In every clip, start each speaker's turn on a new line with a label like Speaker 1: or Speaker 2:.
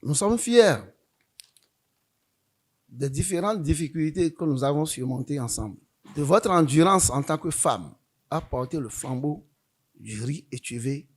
Speaker 1: Nous sommes fiers des différentes difficultés que nous avons surmontées ensemble, de votre endurance en tant que femme à porter le flambeau du riz étuvé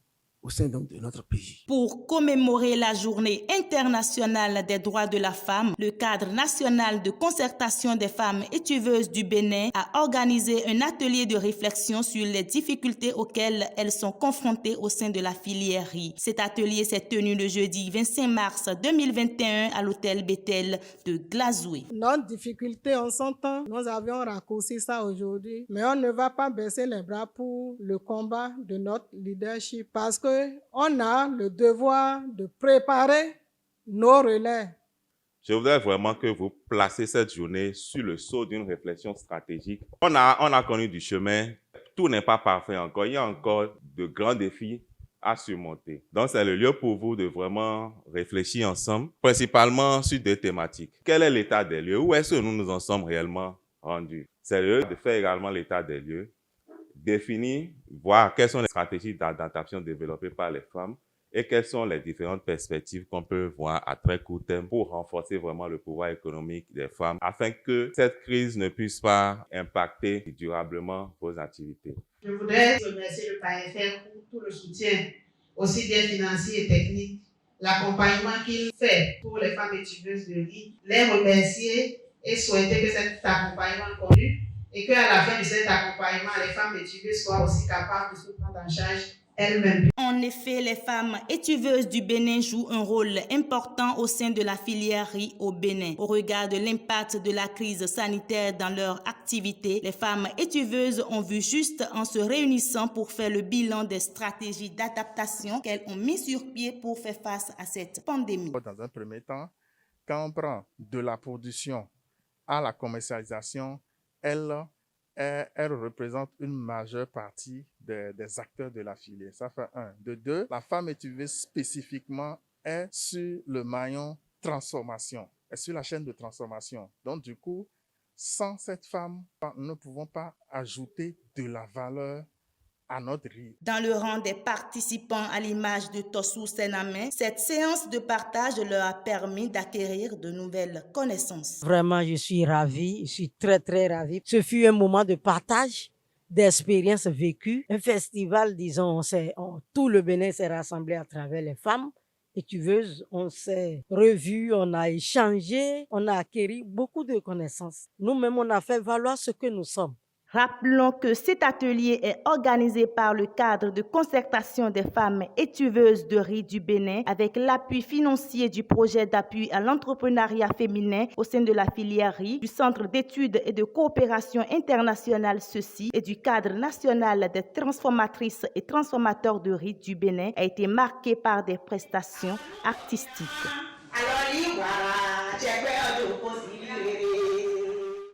Speaker 1: au sein donc de notre pays.
Speaker 2: Pour commémorer la Journée internationale des droits de la femme, le cadre national de concertation des femmes étuveuses du Bénin a organisé un atelier de réflexion sur les difficultés auxquelles elles sont confrontées au sein de la filière riz. Cet atelier s'est tenu le jeudi 25 mars 2021 à l'hôtel Bethel de Glazoué.
Speaker 3: Notre difficulté, on s'entend, nous avions raccourci ça aujourd'hui, mais on ne va pas baisser les bras pour le combat de notre leadership parce que on a le devoir de préparer nos relais.
Speaker 4: Je voudrais vraiment que vous placez cette journée sur le sceau d'une réflexion stratégique. On a connu du chemin. Tout n'est pas parfait encore. Il y a encore de grands défis à surmonter. Donc, c'est le lieu pour vous de vraiment réfléchir ensemble, principalement sur deux thématiques. Quel est l'état des lieux? Où est-ce que nous nous en sommes réellement rendus? C'est le lieu de faire également l'état des lieux, définir, voir quelles sont les stratégies d'adaptation développées par les femmes et quelles sont les différentes perspectives qu'on peut voir à très court terme pour renforcer vraiment le pouvoir économique des femmes afin que cette crise ne puisse pas impacter durablement vos activités.
Speaker 5: Je voudrais remercier le PAEFR pour tout le soutien, aussi bien financier et technique, l'accompagnement qu'il fait pour les femmes étuveuses de riz, les remercier et souhaiter que cet accompagnement continue et qu'à la fin de cet accompagnement, les femmes étuveuses soient aussi capables de se prendre en charge elles-mêmes.
Speaker 2: En effet, les femmes étuveuses du Bénin jouent un rôle important au sein de la filière riz au Bénin. Au regard de l'impact de la crise sanitaire dans leur activité, les femmes étuveuses ont vu juste en se réunissant pour faire le bilan des stratégies d'adaptation qu'elles ont mis sur pied pour faire face à cette pandémie.
Speaker 6: Dans un premier temps, quand on prend de la production à la commercialisation, elle représente une majeure partie des acteurs de la filière. Ça fait un. De deux, la femme étuveuse spécifiquement est sur le maillon transformation, est sur la chaîne de transformation. Donc du coup, sans cette femme, nous ne pouvons pas ajouter de la valeur à notre riz.
Speaker 2: Dans le rang des participants à l'image de Tossou Senamé, cette séance de partage leur a permis d'acquérir de nouvelles connaissances.
Speaker 7: Vraiment, je suis ravie, je suis très ravie. Ce fut un moment de partage, d'expériences vécues. Un festival, disons, tout le Bénin s'est rassemblé à travers les femmes étuveuses. On s'est revus, on a échangé, on a acquis beaucoup de connaissances. Nous-mêmes, on a fait valoir ce que nous sommes.
Speaker 2: Rappelons que cet atelier est organisé par le cadre de concertation des femmes étuveuses de riz du Bénin avec l'appui financier du projet d'appui à l'entrepreneuriat féminin au sein de la filière riz, du Centre d'études et de coopération internationale ceci et du cadre national des transformatrices et transformateurs de riz du Bénin a été marqué par des prestations artistiques.